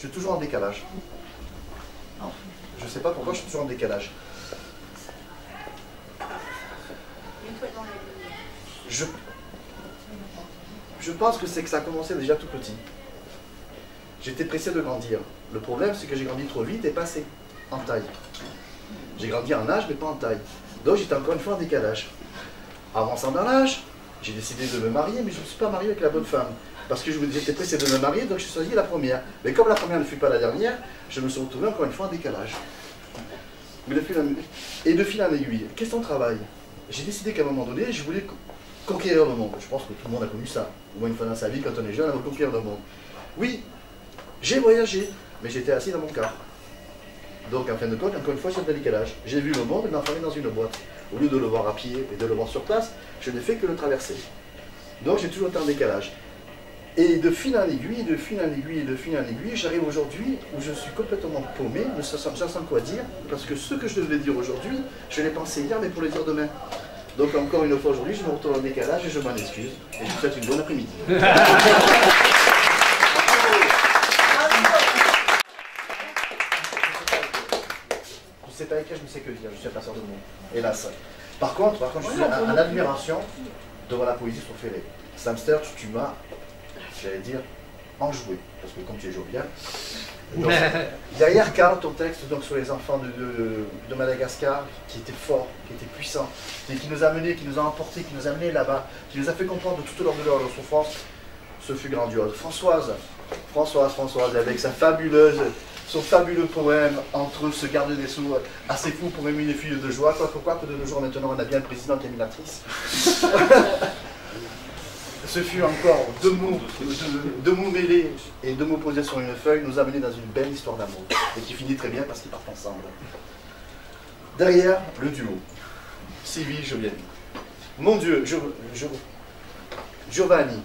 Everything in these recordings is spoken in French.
Je suis toujours en décalage. Je ne sais pas pourquoi je suis toujours en décalage. Je pense que c'est que ça a commencé déjà tout petit. J'étais pressé de grandir. Le problème, c'est que j'ai grandi trop vite et pas assez en taille. J'ai grandi en âge, mais pas en taille. Donc j'étais encore une fois en décalage. Avançant dans l'âge, j'ai décidé de me marier, mais je ne me suis pas marié avec la bonne femme. Parce que j'étais pressé de me marier, donc je choisi la première. Mais comme la première ne fut pas la dernière, je me suis retrouvé encore une fois en décalage. Mais de fil en aiguille, question de travail. J'ai décidé qu'à un moment donné, je voulais conquérir le monde. Je pense que tout le monde a connu ça. Au moins une fois dans sa vie, quand on est jeune, on veut conquérir le monde. Oui, j'ai voyagé, mais j'étais assis dans mon car. Donc en fin de compte, encore une fois, j'ai un décalage. J'ai vu le monde, mais enfermé dans une boîte. Au lieu de le voir à pied et de le voir sur place, je n'ai fait que le traverser. Donc j'ai toujours été en décalage. Et de fil en aiguille, de fil en aiguille, de fil en aiguille, j'arrive aujourd'hui où je suis complètement paumé, ne sachant quoi dire, parce que ce que je devais dire aujourd'hui, je l'ai pensé hier, mais pour le dire demain. Donc encore une fois aujourd'hui, je me retrouve en décalage et je m'en excuse. Et je vous souhaite une bonne après-midi. Je sais pas écrire, je ne sais que dire, je suis un passeur de mots. Hélas. Par contre, je suis en admiration devant la poésie sur Ferré. Slamster, tu m'as, j'allais dire, enjoué, parce que comme tu es jovial. Derrière Karl, ton texte donc, sur les enfants de Madagascar, qui était fort, qui était puissant, qui nous a menés, qui nous a emportés, qui nous a menés là-bas, qui nous a fait comprendre toute leur douleur, leur souffrance, ce fut grandiose. Françoise, avec son fabuleux poème Entre eux, ce garde des sceaux, assez fou pour aimer les filles de joie, quoi que de nos jours maintenant on a bien le président qui est l'actrice. Ce fut encore deux mots mêlés et deux mots posés sur une feuille, nous a menés dans une belle histoire d'amour, et qui finit très bien parce qu'ils partent ensemble. Derrière, le duo. Sylvie, Giovanni. Mon Dieu, Giovanni,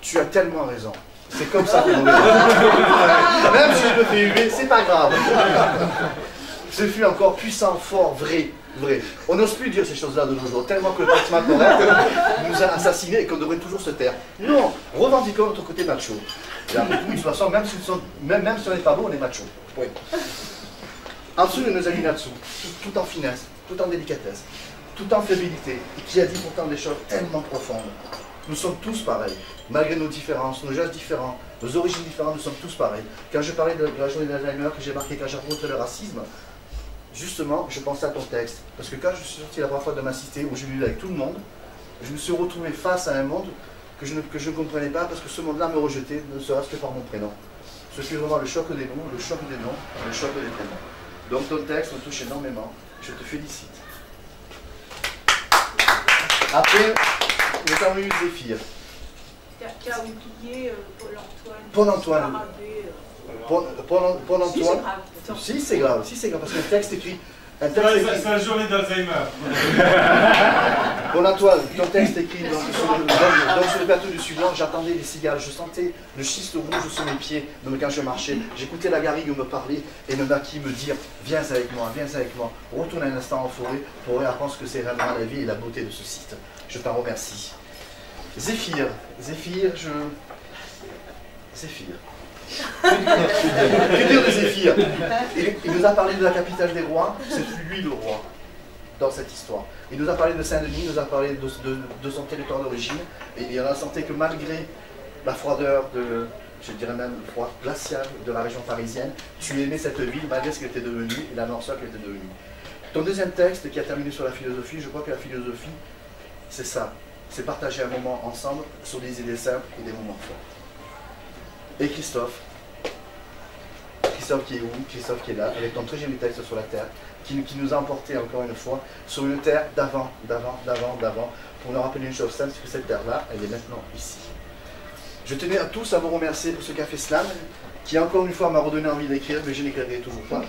tu as tellement raison. C'est comme ça qu'on même si je me fais huer, c'est pas grave. Ce fut encore puissant, fort, vrai. On n'ose plus dire ces choses-là de nos jours, tellement que le bâtiment correct nous a assassinés et qu'on devrait toujours se taire. Non, revendiquons notre côté macho. Et après tout, de toute façon, même si on n'est pas beau, on est macho. Oui. En dessous de nos amis là-dessous, tout en finesse, tout en délicatesse, tout en fébrilité, et qui a dit pourtant des choses tellement profondes. Nous sommes tous pareils, malgré nos différences, nos gestes différents, nos origines différentes, nous sommes tous pareils. Quand je parlais de la journée d'Alzheimer, que j'ai marqué quand j'ai rencontré le racisme, justement, je pensais à ton texte. Parce que quand je suis sorti la première fois de ma cité, où j'ai lu avec tout le monde, je me suis retrouvé face à un monde que je ne comprenais pas, parce que ce monde-là me rejetait, ne serait-ce que par mon prénom. Ce fut vraiment le choc des noms, le choc des noms, le choc des prénoms. Donc ton texte me touche énormément. Je te félicite. Après, nous avons eu Zéphir. Qui a oublié Paul-Antoine. Paul-Antoine. Si, c'est grave, parce que le texte écrit. C'est la journée d'Alzheimer. Paul-Antoine, ton texte écrit sur le plateau du Sud-Nord, j'attendais les cigales, je sentais le schiste rouge sous mes pieds quand je marchais. J'écoutais la garrigue me parler et le maquis me dire viens avec moi, retourne un instant en forêt pour apprendre ce que c'est réellement la vie et la beauté de ce site. Je t'en remercie. Zéphir. Que dire de Zéphir? Il nous a parlé de la capitale des rois, c'est lui le roi dans cette histoire. Il nous a parlé de Saint-Denis, il nous a parlé de son territoire d'origine, et il a senti que malgré la froideur, je dirais même le froid glacial de la région parisienne, tu aimais cette ville malgré ce qu'elle était devenue et la noirceur qu'elle était devenue. Ton deuxième texte qui a terminé sur la philosophie, je crois que la philosophie, c'est ça, c'est partager un moment ensemble sur des idées simples et des moments forts. Et Christophe qui est où? Christophe qui est là, avec ton très joli texte sur la terre, qui nous a emporté encore une fois sur une terre d'avant, pour nous rappeler une chose simple, c'est que cette terre-là, elle est maintenant ici. Je tenais à tous à vous remercier pour ce café slam, qui encore une fois m'a redonné envie d'écrire, mais je n'écrirai toujours pas.